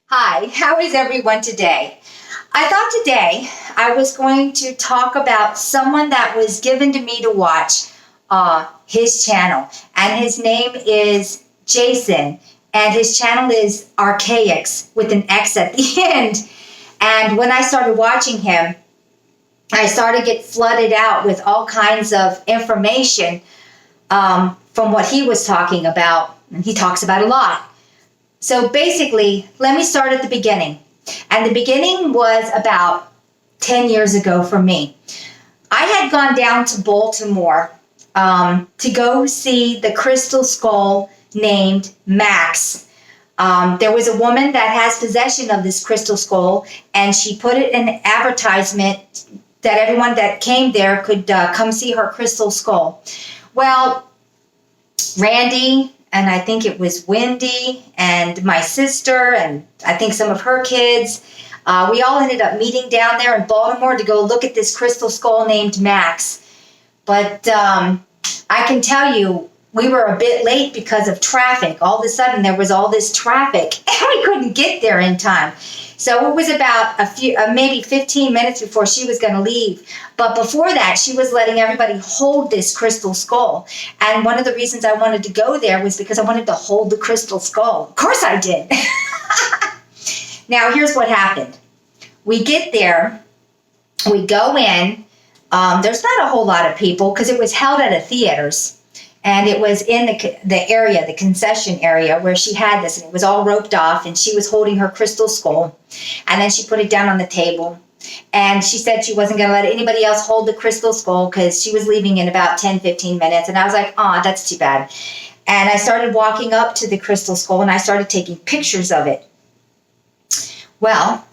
Hi, how is everyone today? I thought today I was going to talk about someone that was given to me to watch his channel, and his name is Jason, and his channel is Archaics with an X at the end. And when I started watching him, I started to get flooded out with all kinds of information from what he was talking about, and he talks about a lot. So basically, let me start at the beginning. And the beginning was about 10 years ago for me. I had gone down to Baltimore to go see the crystal skull named Max. There was a woman that has possession of this crystal skull, and she put it in an advertisement that everyone that came there could come see her crystal skull. Well, Randy, and I think it was Wendy and my sister and I think some of her kids. We all ended up meeting down there in Baltimore to go look at this crystal skull named Max. But I can tell you, we were a bit late because of traffic. All of a sudden, there was all this traffic, and we couldn't get there in time. So it was about maybe 15 minutes before she was going to leave. But before that, she was letting everybody hold this crystal skull. And one of the reasons I wanted to go there was because I wanted to hold the crystal skull. Of course I did. Now, here's what happened. We get there. We go in. There's not a whole lot of people because it was held at a theater's. And it was in the area, the concession area, where she had this. And it was all roped off, and she was holding her crystal skull. And then she put it down on the table. And she said she wasn't going to let anybody else hold the crystal skull because she was leaving in about 10, 15 minutes. And I was like, oh, that's too bad. And I started walking up to the crystal skull, and I started taking pictures of it. Well,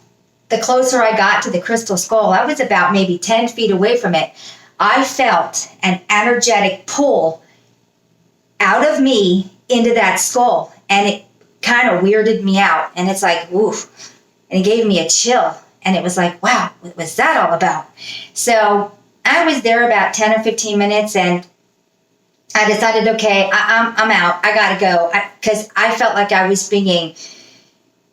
the closer I got to the crystal skull, I was about maybe 10 feet away from it. I felt an energetic pull out of me into that skull, and it kind of weirded me out, and it's like, oof, and it gave me a chill, and it was like, wow, what was that all about? So I was there about 10 or 15 minutes, and I decided, okay, I'm out, I gotta go, because I felt like I was being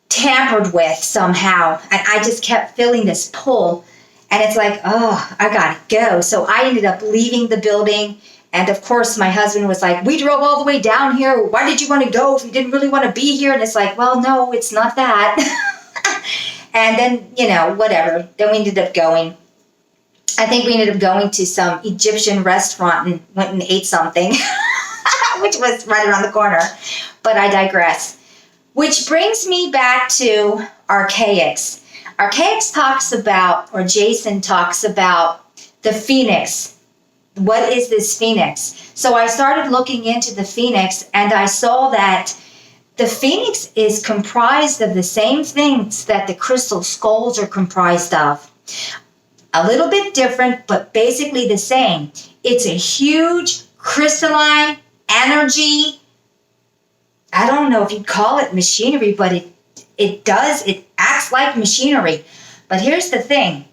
tampered with somehow, and I just kept feeling this pull, and it's like, oh, I gotta go. So I ended up leaving the building. And of course, my husband was like, we drove all the way down here. Why did you want to go if you didn't really want to be here? And it's like, well, no, it's not that. And then, whatever. Then we ended up going. I think we ended up going to some Egyptian restaurant and went and ate something, which was right around the corner. But I digress. Which brings me back to Archaics. Archaics talks about, or Jason talks about, the phoenix. What is this phoenix? So I started looking into the phoenix, and I saw that the phoenix is comprised of the same things that the crystal skulls are comprised of. A little bit different, but basically the same. It's a huge crystalline energy. I don't know if you'd call it machinery, but it acts like machinery. But here's the thing.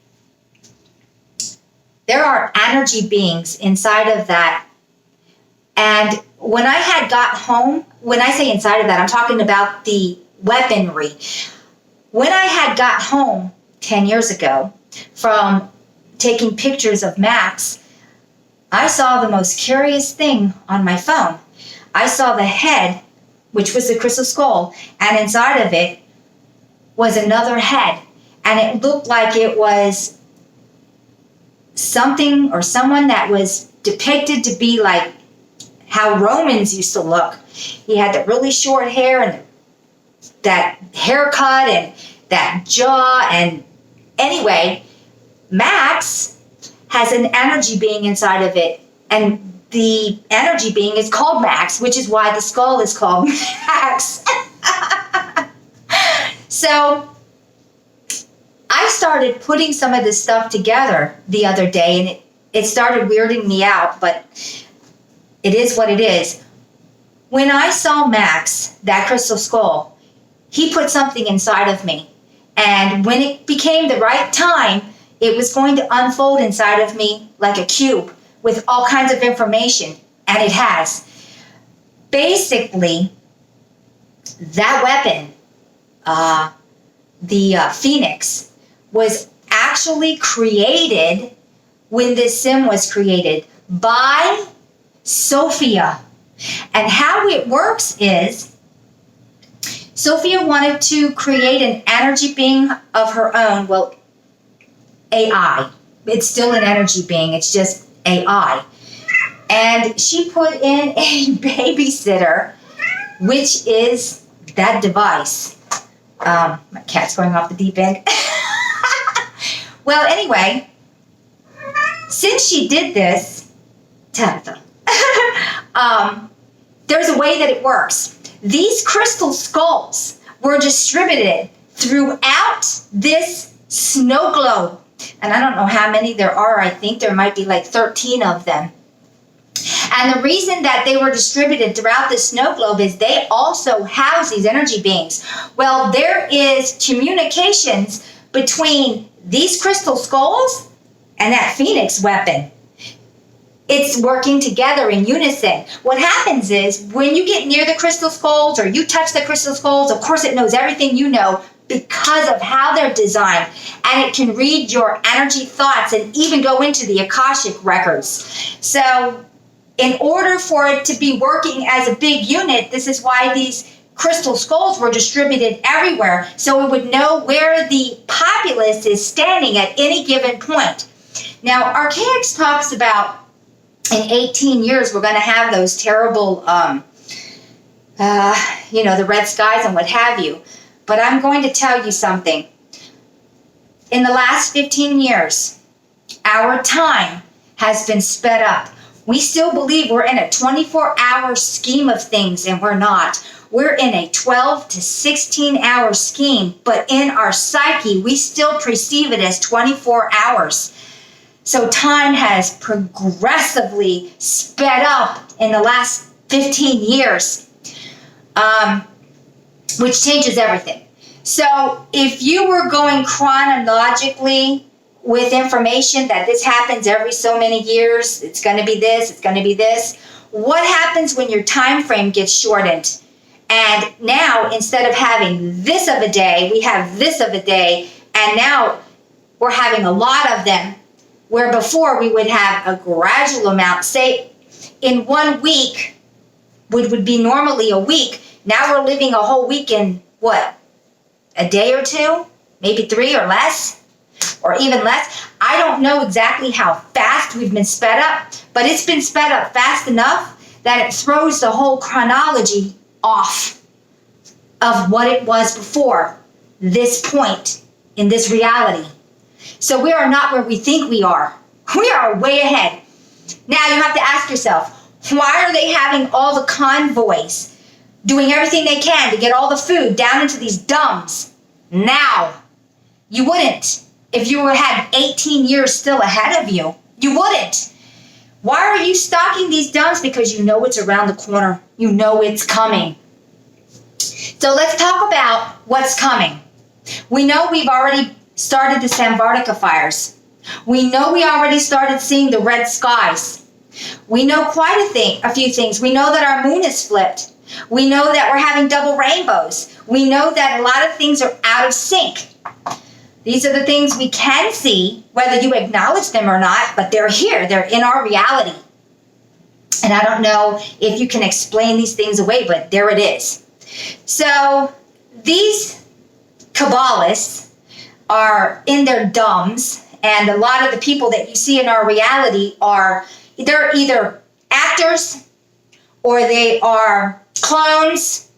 There are energy beings inside of that. And when I had got home, when I say inside of that, I'm talking about the weaponry. When I had got home 10 years ago from taking pictures of Max, I saw the most curious thing on my phone. I saw the head, which was the crystal skull, and inside of it was another head. And it looked like it was something or someone that was depicted to be like how Romans used to look. He had the really short hair and that haircut and that jaw. And anyway, Max has an energy being inside of it. And the energy being is called Max, which is why the skull is called Max. So I started putting some of this stuff together the other day, and it started weirding me out, but it is what it is. When I saw Max, that crystal skull, he put something inside of me. And when it became the right time, it was going to unfold inside of me like a cube with all kinds of information, and it has. Basically, that weapon, the Phoenix was actually created when this sim was created by Sophia. And how it works is Sophia wanted to create an energy being of her own. Well, AI. It's still an energy being. It's just AI. And she put in a babysitter, which is that device. My cat's going off the deep end. Well, anyway, since she did this, Tabitha, there's a way that it works. These crystal skulls were distributed throughout this snow globe. And I don't know how many there are. I think there might be like 13 of them. And the reason that they were distributed throughout the snow globe is they also house these energy beings. Well, there is communications between these crystal skulls and that Phoenix weapon. It's working together in unison. What happens is when you get near the crystal skulls or you touch the crystal skulls, of course it knows everything you know because of how they're designed. And it can read your energy thoughts and even go into the Akashic records. So in order for it to be working as a big unit, this is why these crystal skulls were distributed everywhere, so it would know where the populace is standing at any given point. Now, Archaics talks about in 18 years we're going to have those terrible, the red skies and what have you. But I'm going to tell you something. In the last 15 years, our time has been sped up. We still believe we're in a 24-hour scheme of things, and we're not. We're in a 12 to 16-hour scheme, but in our psyche, we still perceive it as 24 hours. So time has progressively sped up in the last 15 years, which changes everything. So if you were going chronologically with information that this happens every so many years, it's going to be this, it's going to be this, what happens when your time frame gets shortened? And now, instead of having this of a day, we have this of a day, and now we're having a lot of them, where before we would have a gradual amount. Say, in 1 week, would be normally a week, now we're living a whole week in, what, a day or two? Maybe 3 or less? Or even less? I don't know exactly how fast we've been sped up, but it's been sped up fast enough that it throws the whole chronology off of what it was before this point in this reality. So we are not where we think we are. We are way ahead. Now you have to ask yourself, why are they having all the convoys doing everything they can to get all the food down into these dumps now? You wouldn't. If you had 18 years still ahead of you, you wouldn't. Why are you stocking these dumps? Because you know it's around the corner. You know it's coming. So let's talk about what's coming. We know we've already started the Samvartika fires. We know we already started seeing the red skies. We know quite a few things. We know that our moon is flipped. We know that we're having double rainbows. We know that a lot of things are out of sync. These are the things we can see, whether you acknowledge them or not, but they're here. They're in our reality. And I don't know if you can explain these things away, but there it is. So these Kabbalists are in their dumbs, and a lot of the people that you see in our reality they're either actors, or they are clones,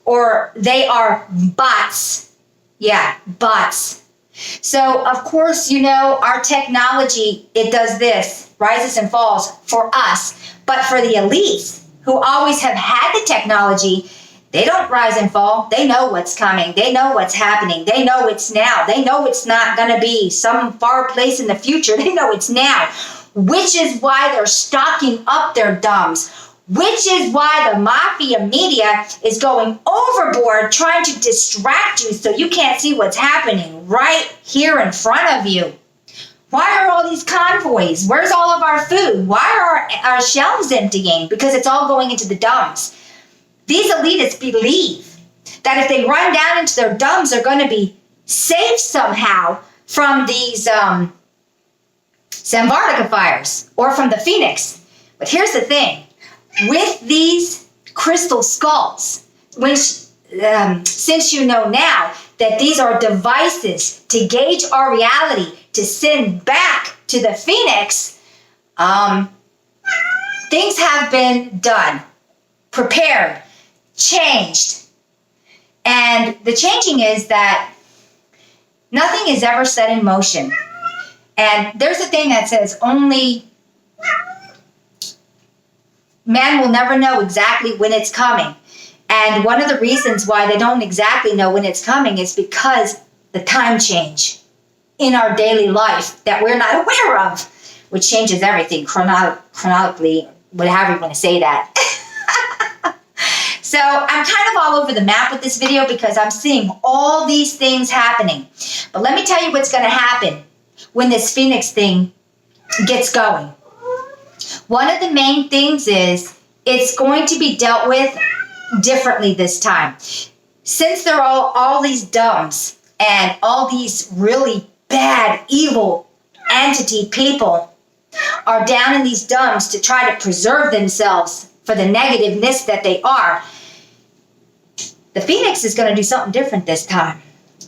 or they are bots. Yeah, bots. So, of course, our technology, it does this, rises and falls for us. But for the elites who always have had the technology, they don't rise and fall. They know what's coming. They know what's happening. They know it's now. They know it's not going to be some far place in the future. They know it's now, which is why they're stocking up their dumbs, which is why the mafia media is going overboard trying to distract you so you can't see what's happening right here in front of you. Why are all these convoys? Where's all of our food? Why are our shelves emptying? Because it's all going into the dumps. These elitists believe that if they run down into their dumps, they're going to be safe somehow from these Samvartaka fires or from the Phoenix. But here's the thing. With these crystal skulls, since you know now that these are devices to gauge our reality, to send back to the Phoenix, things have been done, prepared, changed. And the changing is that nothing is ever set in motion. And there's a thing that says only man will never know exactly when it's coming. And one of the reasons why they don't exactly know when it's coming is because the time change in our daily life that we're not aware of, which changes everything chronologically, whatever you want to say that. So I'm kind of all over the map with this video because I'm seeing all these things happening. But let me tell you what's going to happen when this Phoenix thing gets going. One of the main things is it's going to be dealt with differently this time. Since there are all these dumbs and all these really bad, evil entity people are down in these dumbs to try to preserve themselves for the negativeness that they are, the Phoenix is going to do something different this time.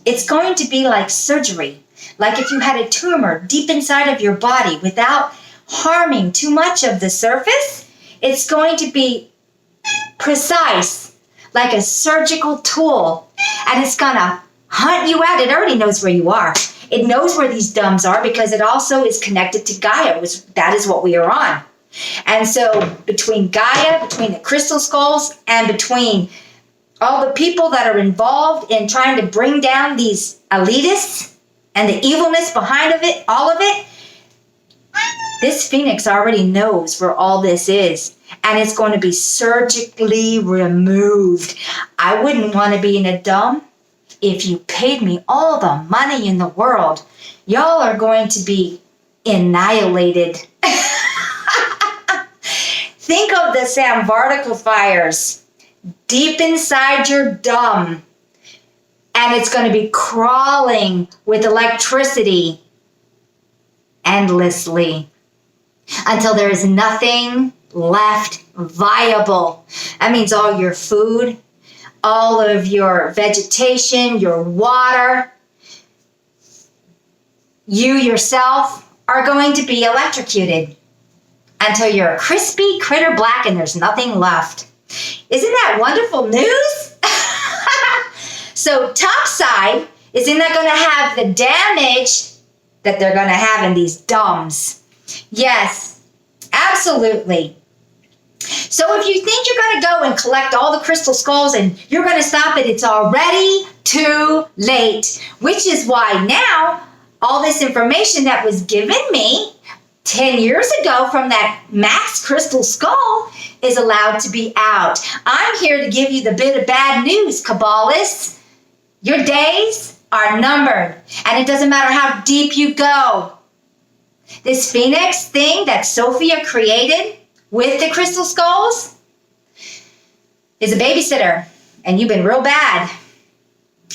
It's going to be like surgery, like if you had a tumor deep inside of your body without harming too much of the surface. It's going to be precise, like a surgical tool, and it's going to hunt you out. It already knows where you are. It knows where these dumbs are because it also is connected to Gaia. That is what we are on. And so between Gaia, between the crystal skulls, and between all the people that are involved in trying to bring down these elitists and the evilness behind of it, all of it, this Phoenix already knows where all this is, and it's going to be surgically removed. I wouldn't want to be in a dump if you paid me all the money in the world. Y'all are going to be annihilated. Think of the Samvartaka fires deep inside your dome, and it's going to be crawling with electricity endlessly until there is nothing left viable. That means all your food, all of your vegetation, your water, you yourself are going to be electrocuted until you're a crispy critter black and there's nothing left. Isn't that wonderful news? So topside, isn't that going to have the damage that they're going to have in these dumbs? Yes, absolutely. So if you think you're going to go and collect all the crystal skulls and you're going to stop it, it's already too late. Which is why now all this information that was given me 10 years ago from that Max crystal skull is allowed to be out. I'm here to give you the bit of bad news, Kabbalists. Your days are numbered, and it doesn't matter how deep you go. This Phoenix thing that Sophia created with the crystal skulls is a babysitter, and you've been real bad.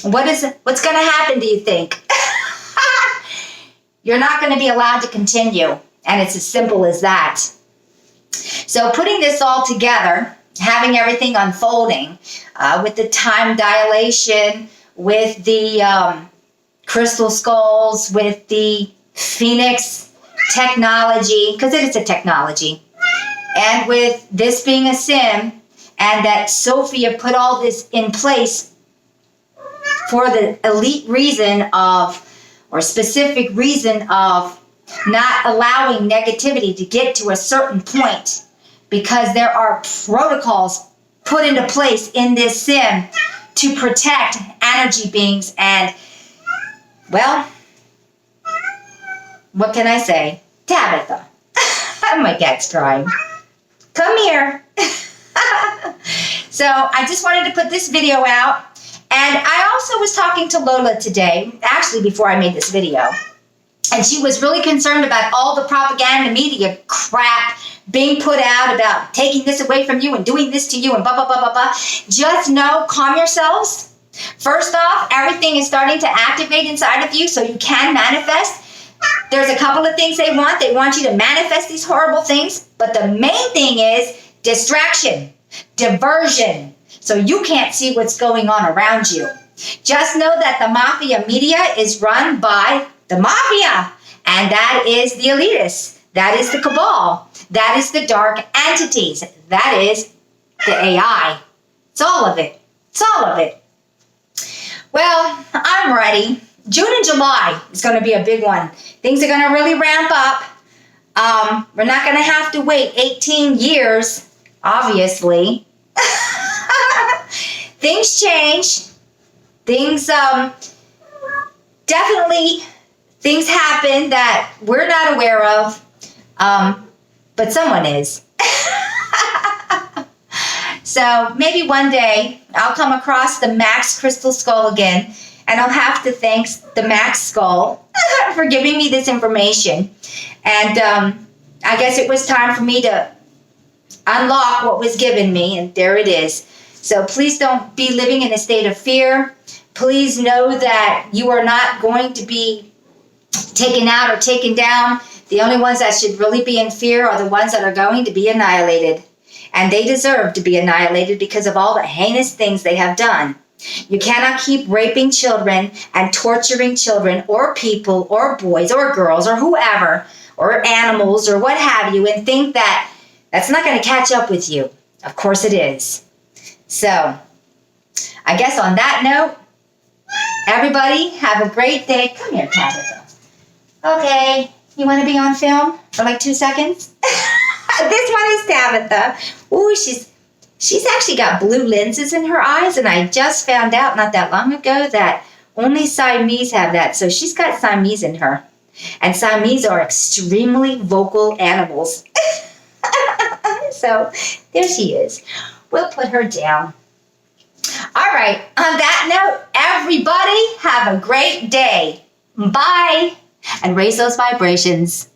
What's going to happen, do you think? You're not going to be allowed to continue, and it's as simple as that. So putting this all together, having everything unfolding with the time dilation, with the crystal skulls, with the Phoenix technology, because it is a technology, and with this being a sim, and that Sophia put all this in place for the elite reason of, or specific reason of, not allowing negativity to get to a certain point, because there are protocols put into place in this sim to protect energy beings. And, well, what can I say? Tabitha. My cat's crying. Come here. So I just wanted to put this video out. And I also was talking to Lola today, actually before I made this video. And she was really concerned about all the propaganda media crap being put out about taking this away from you and doing this to you and blah, blah, blah, blah, blah. Just know, calm yourselves. First off, everything is starting to activate inside of you so you can manifest. There's a couple of things they want. They want you to manifest these horrible things. But the main thing is distraction, diversion, so you can't see what's going on around you. Just know that the mafia media is run by the mafia, and that is the elitists. That is the cabal. That is the dark entities. That is the AI. It's all of it. It's all of it. Well, I'm ready. June and July is going to be a big one. Things are going to really ramp up. We're not going to have to wait 18 years, obviously. Things change. Things, definitely, things happen that we're not aware of. But someone is. So maybe one day I'll come across the Max Crystal Skull again, and I'll have to thank the Max Skull for giving me this information. And I guess it was time for me to unlock what was given me, and there it is. So please don't be living in a state of fear. Please know that you are not going to be taken out or taken down. The only ones that should really be in fear are the ones that are going to be annihilated. And they deserve to be annihilated because of all the heinous things they have done. You cannot keep raping children and torturing children or people or boys or girls or whoever or animals or what have you and think that that's not going to catch up with you. Of course it is. So, I guess on that note, everybody have a great day. Come here, Tabitha. Okay, you want to be on film for like 2 seconds? This one is Tabitha. Ooh, she's actually got blue lenses in her eyes, and I just found out not that long ago that only Siamese have that. So she's got Siamese in her. And Siamese are extremely vocal animals. So there she is. We'll put her down. All right, on that note, everybody have a great day. Bye. And raise those vibrations.